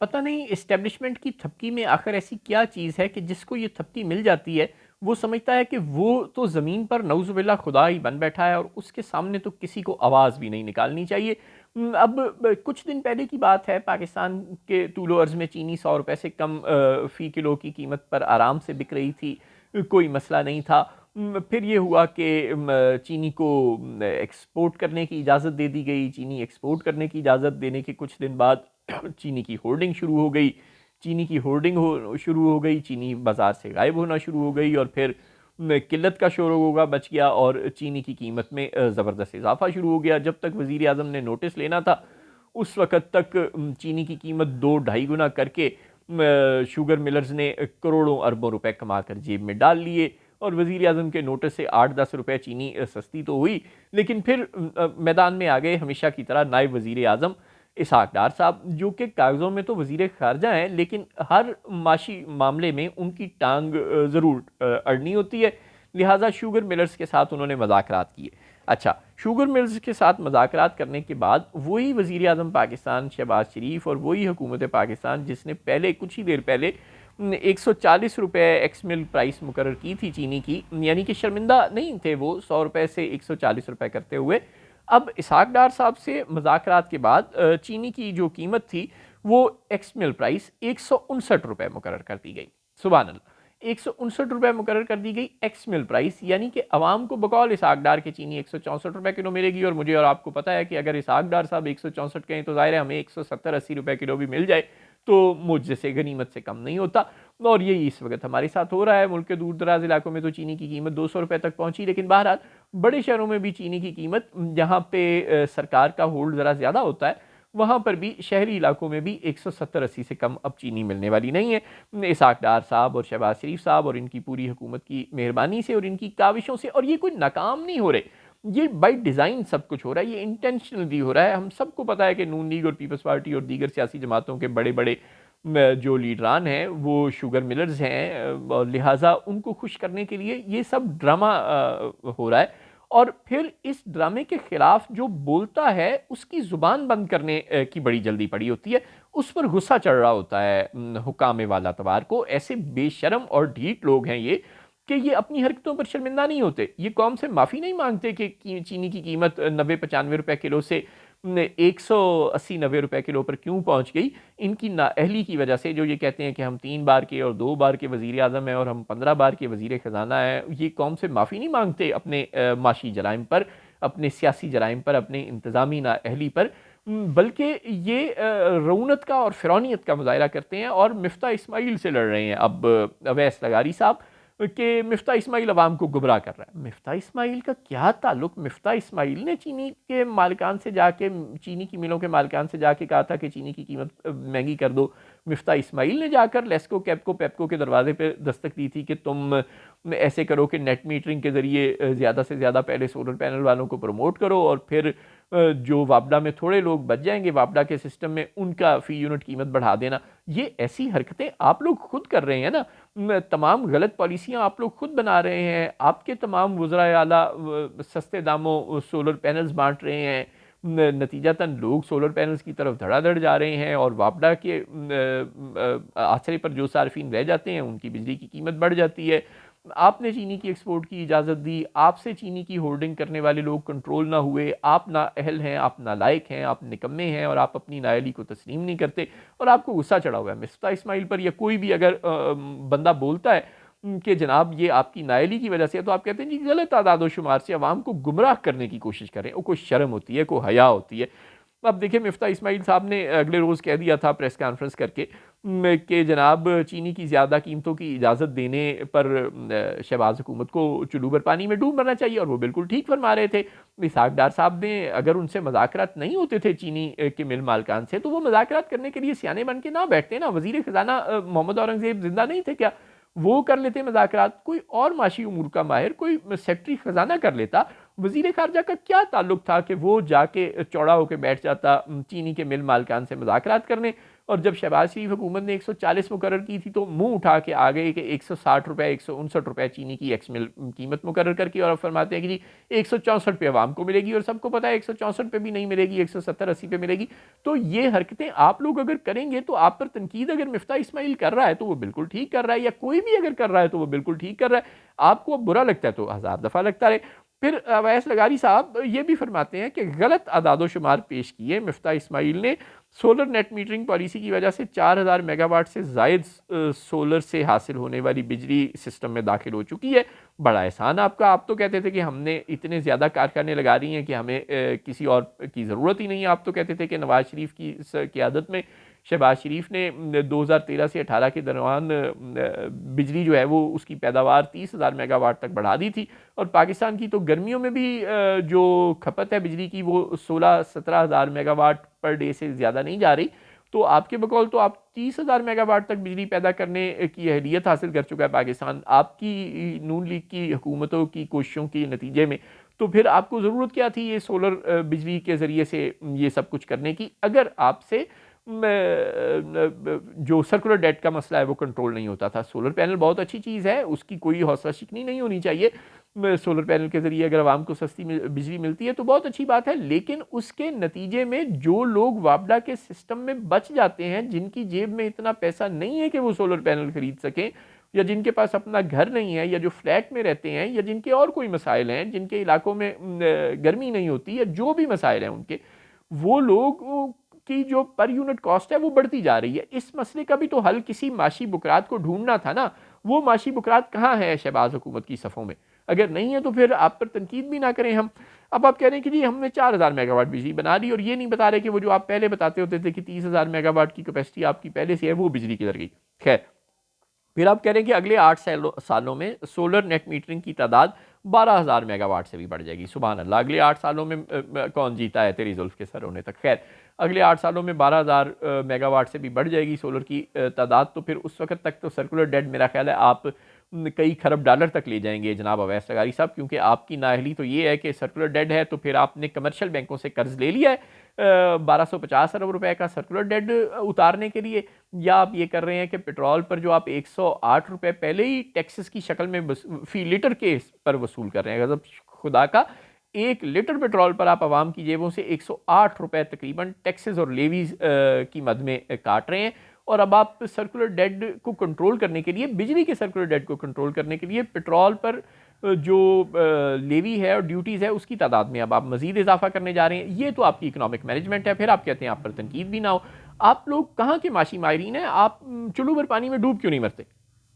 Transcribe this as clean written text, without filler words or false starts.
पता नहीं इस्टेब्लिशमेंट की थपकी में आखिर ऐसी क्या चीज़ है कि जिसको ये थपकी मिल जाती है, वो समझता है कि वो तो ज़मीन पर नऊज़ुबिल्लाह खुदा ही बन बैठा है और उसके सामने तो किसी को आवाज़ भी नहीं निकालनी चाहिए। अब कुछ दिन पहले की बात है, पाकिस्तान के तूलो अर्ज़ में चीनी 100 रुपए से कम फ़ी किलो की कीमत पर आराम से बिक रही थी। कोई मसला नहीं था। फिर ये हुआ कि चीनी को एक्सपोर्ट करने की इजाज़त दे दी गई। चीनी एक्सपोर्ट करने की इजाज़त देने के कुछ दिन बाद चीनी की होर्डिंग शुरू हो गई। चीनी की होर्डिंग शुरू हो गई, चीनी बाज़ार से गायब होना शुरू हो गई और फिर किल्लत का शोर होगा बच गया और चीनी की कीमत में ज़बरदस्त इजाफा शुरू हो गया। जब तक वज़ीर आज़म ने नोटिस लेना था, उस वक़्त तक चीनी की कीमत 2 ढाई गुना करके शुगर मिलर्स ने करोड़ों अरबों रुपए कमा कर जेब में डाल लिए और वज़ीर आज़म के नोटिस से 8-10 रुपए चीनी सस्ती तो हुई, लेकिन फिर मैदान में आ गए हमेशा की तरह नायब वज़ीर आज़म इसहाक डार साहब, जो कि कागज़ों में तो वज़ीर ख़ारजा हैं, लेकिन हर माशी मामले में उनकी टांग ज़रूर अड़नी होती है। लिहाजा शुगर मिलर्स के साथ उन्होंने मुज़ाकरात किए। अच्छा, शुगर मिल्स के साथ मुज़ाकरात करने के बाद वही वज़ीर आज़म पाकिस्तान शहबाज शरीफ और वही हुकूमत पाकिस्तान जिसने पहले कुछ ही देर पहले 140 रुपये एक्स मिल प्राइस मुकर्रर की थी चीनी की, यानी कि शर्मिंदा नहीं थे वो 100 रुपये से 140 रुपये करते हुए। अब इसहाक डार साहब से मुज़ाकरात के बाद चीनी की जो कीमत थी वो एक्स मिल प्राइस 159 रुपये मुकर्रर कर दी गई। सुभान अल्लाह, 159 रुपये मुकर्रर कर दी गई एक्स मिल प्राइस, यानी कि अवाम को बकौल इसहाक डार की चीनी 164 रुपये किलो मिलेगी और मुझे और आपको पता है कि अगर इसहाक डार साहब 164 कहें तो ज़ाहिर है हमें 170-80 रुपये किलो भी मिल जाए तो मुझ से गनीमत से कम नहीं होता। और यही इस वक्त हमारे साथ हो रहा है। मुल्क के दूर दराज इलाकों में तो चीनी की कीमत 200 रुपये तक पहुंची, लेकिन बहरहाल बड़े शहरों में भी चीनी की कीमत जहाँ पे सरकार का होल्ड ज़रा ज़्यादा होता है, वहाँ पर भी शहरी इलाकों में भी 170-80 से कम अब चीनी मिलने वाली नहीं है। इसहाक डार साहब और शहबाज शरीफ साहब और इनकी पूरी हुकूमत की मेहरबानी से और इनकी काविशों से, और ये कोई नाकाम नहीं हो रहे, ये बाई डिज़ाइन सब कुछ हो रहा है, ये इंटेंशनली हो रहा है। हम सबको पता है कि नून लीग और पीपल्स पार्टी और दीगर सियासी जमातों के बड़े बड़े जो लीडरान हैं वो शुगर मिलर्स हैं, और लिहाजा उनको खुश करने के लिए ये सब ड्रामा हो रहा है। और फिर इस ड्रामे के खिलाफ जो बोलता है उसकी ज़ुबान बंद करने की बड़ी जल्दी पड़ी होती है, उस पर गुस्सा चढ़ रहा होता है हुकामे वाला तवार को। ऐसे बेशरम और ढीठ लोग हैं ये कि ये अपनी हरकतों पर शर्मिंदा नहीं होते। ये कौम से माफ़ी नहीं मांगते कि चीनी की कीमत 90-95 रुपये किलो से 180-90 रुपये किलो पर क्यों पहुंच गई। इनकी नाअहली की वजह से, जो ये कहते हैं कि हम 3 बार के और 2 बार के वज़ीर आज़म हैं और हम 15 बार के वज़ीर ख़जाना हैं, ये कौम से माफ़ी नहीं मांगते अपने माशी जराइम पर, अपने सियासी जराइम पर, अपने इंतज़ामी नाअहली पर, बल्कि ये रऊनत का और फ़िरौनियत का मुज़ाहिरा करते हैं और मिफ्ता इस्माइल से लड़ रहे हैं। अब अवैस लगारी साहब कि मिफ्ता इस्माइल अवाम को गुमराह कर रहा है। मिफ्ता इस्माइल का क्या ताल्लुक? मिफ्ता इस्माइल ने चीनी के मालिकान से जाके, चीनी की मिलों के मालिकान से जाके कहा था कि चीनी की कीमत महंगी कर दो। मिफ्ता इस्माइल ने जाकर लेस्को, कैप्को, पेप्को के दरवाजे पे दस्तक दी थी कि तुम ऐसे करो कि नेट मीटरिंग के ज़रिए ज़्यादा से ज़्यादा पहले सोलर पैनल वालों को प्रमोट करो और फिर जो वापडा में थोड़े लोग बच जाएंगे वापडा के सिस्टम में, उनका फ़ी यूनिट कीमत बढ़ा देना। ये ऐसी हरकतें आप लोग खुद कर रहे हैं ना, तमाम गलत पॉलिसियां आप लोग खुद बना रहे हैं। आपके तमाम वज़राए आला सस्ते दामों सोलर पैनल्स बांट रहे हैं, नतीजतन लोग सोलर पैनल्स की तरफ धड़ाधड़ जा रहे हैं और वापडा के आसरे पर जो सार्फिन रह जाते हैं उनकी बिजली की कीमत बढ़ जाती है। आपने चीनी की एक्सपोर्ट की इजाज़त दी, आपसे चीनी की होल्डिंग करने वाले लोग कंट्रोल ना हुए, आप नाअहल हैं, आप नालायक हैं, आप निकम्मे हैं और आप अपनी नाअहली को तस्लीम नहीं करते और आपको गुस्सा चढ़ा हुआ है मिफ्ता इस्माइल पर। या कोई भी अगर बंदा बोलता है कि जनाब ये आपकी नाअहली की वजह से है, तो आप कहते हैं जी गलत आदाद शुमार से अवाम को गुमराह करने की कोशिश करें। वो कोई शर्म होती है, कोई हया होती है। अब देखिए, मिफ्ता इस्माइल साहब ने अगले रोज़ कह दिया था प्रेस कॉन्फ्रेंस करके कि जनाब चीनी की ज़्यादा कीमतों की इजाज़त देने पर शहबाज हुकूमत को चुल्लू पर पानी में डूब मरना चाहिए, और वो बिल्कुल ठीक फरमा रहे थे। इसहाक डार साहब ने, अगर उनसे मुज़ाकरात नहीं होते थे चीनी के मिल मालकान से, तो वो मुज़ाकरात करने के लिए सियाने बन के ना बैठते ना। वज़ीर ख़जाना मोहम्मद औरंगज़ेब ज़िंदा नहीं थे क्या? वो कर लेते मुज़ाकरात। कोई और माशी उमूर का माहिर, कोई सेक्रेटरी ख़जाना कर लेता। वज़ीर ख़ारजा का क्या ताल्लुक था कि वो जाके चौड़ा होकर बैठ जाता चीनी के मिल मालकान से मुज़ाकरात करने? और जब शहबाज शरीफ हुकूमत ने 140 मुकर्रर की थी तो मुंह उठा के आ गए कि 160 रुपये 159 रुपये चीनी की एक्स मिल कीमत मुकर्रर करके, और अब फरमाते हैं कि जी 164 पे आवाम को मिलेगी, और सबको पता है 164 पे भी नहीं मिलेगी, 170-80 पे मिलेगी। तो ये हरकतें आप लोग अगर करेंगे तो आप पर तनकीद अगर मिफ्ता इस्माइल कर रहा है तो वो बिल्कुल ठीक कर रहा है, या कोई भी अगर कर रहा है तो वो बिल्कुल ठीक कर रहा है। आपको अब बुरा लगता है तो हज़ार दफ़ा लगता रहे। फिर अवैस लगारी साहब ये भी फरमाते हैं कि गलत अदादो शुमार पेश किए मिफ्ता इस्माइल ने। सोलर नेट मीटरिंग पॉलिसी की वजह से 4000 मेगावाट से ज़ायद सोलर से हासिल होने वाली बिजली सिस्टम में दाखिल हो चुकी है। बड़ा एहसान आपका। आप तो कहते थे कि हमने इतने ज़्यादा कारखाने लगा रही हैं कि हमें किसी और की ज़रूरत ही नहीं है। आप तो कहते थे कि नवाज शरीफ की क़यादत में शहबाज शरीफ ने 2013 से 18 के दरमियान बिजली जो है वो उसकी पैदावार 30,000 मेगावाट तक बढ़ा दी थी, और पाकिस्तान की तो गर्मियों में भी जो खपत है बिजली की वो 16-17 हज़ार मेगावाट पर डे से ज़्यादा नहीं जा रही। तो आपके बकौल तो आप 30,000 मेगावाट तक बिजली पैदा करने की अहलियत हासिल कर चुका है पाकिस्तान, आपकी नून लीग की हुकूमतों की कोशिशों के नतीजे में। तो फिर आपको ज़रूरत क्या थी ये सोलर बिजली के ज़रिए से ये सब कुछ करने की, अगर आपसे जो सर्कुलर डेट का मसला है वो कंट्रोल नहीं होता था। सोलर पैनल बहुत अच्छी चीज़ है, उसकी कोई हौसला शिकनी नहीं होनी चाहिए। सोलर पैनल के ज़रिए अगर आवाम को सस्ती बिजली मिलती है तो बहुत अच्छी बात है, लेकिन उसके नतीजे में जो लोग वापडा के सिस्टम में बच जाते हैं, जिनकी जेब में इतना पैसा नहीं है कि वो सोलर पैनल खरीद सकें, या जिनके पास अपना घर नहीं है, या जो फ्लैट में रहते हैं, या जिनके और कोई मसाइल हैं, जिनके इलाकों में गर्मी नहीं होती, या जो भी मसाइल हैं उनके, वो लोग की जो पर यूनिट कॉस्ट है वो बढ़ती जा रही है। इस मसले का भी तो हल किसी माशी बुकरात को ढूंढना था ना। वो माशी बुकरात कहाँ है शहबाज हुकूमत की सफ़ों में? अगर नहीं है तो फिर आप पर तनकीद भी ना करें हम। अब आप कह रहे हैं कि जी हमने 4000 मेगावाट बिजली बना दी, और ये नहीं बता रहे कि वो जो आप पहले बताते होते थे कि 30,000 मेगावाट की कैपेसिटी आपकी पहले से है वो बिजली किधर गई। खैर, फिर आप कह रहे हैं कि अगले 8 सालों में सोलर नेट मीटरिंग की तादाद 12,000 मेगावाट से भी बढ़ जाएगी। सुभान अल्लाह, अगले 8 सालों में कौन जीता है तेरी जुल्फ के सर होने तक। खैर, अगले 8 सालों में 12,000 मेगावाट से भी बढ़ जाएगी सोलर की तादाद। तो फिर उस वक्त तक तो सर्कुलर डेट मेरा ख्याल है आप कई खरब डॉलर तक ले जाएंगे जनाब अवैस लगारी साहब, क्योंकि आपकी नाअहली तो ये है कि सर्कुलर डेट है तो फिर आपने कमर्शियल बैंकों से कर्ज ले लिया है 1250 अरब रुपए का सर्कुलर डेट उतारने के लिए, या आप ये कर रहे हैं कि पेट्रोल पर जो आप 108 रुपए पहले ही टैक्सेस की शक्ल में फी लीटर के पर वसूल कर रहे हैं। गजब खुदा का, 1 लीटर पेट्रोल पर आप आवाम की जेबों से 108 रुपए तकरीबन टैक्सेस और लेवीज की मद में काट रहे हैं। और अब आप सर्कुलर डेट को कंट्रोल करने के लिए, बिजली के सर्कुलर डेट को कंट्रोल करने के लिए पेट्रोल पर जो लेवी है और ड्यूटीज़ है उसकी तादाद में अब आप मज़ीद इजाफा करने जा रहे हैं। ये तो आपकी इकोनॉमिक मैनेजमेंट है। फिर आप कहते हैं आप पर तनकीद भी ना हो। आप लोग कहाँ के माशी माहिरीन हैं? आप चुल्लू भर पानी में डूब क्यों नहीं मरते?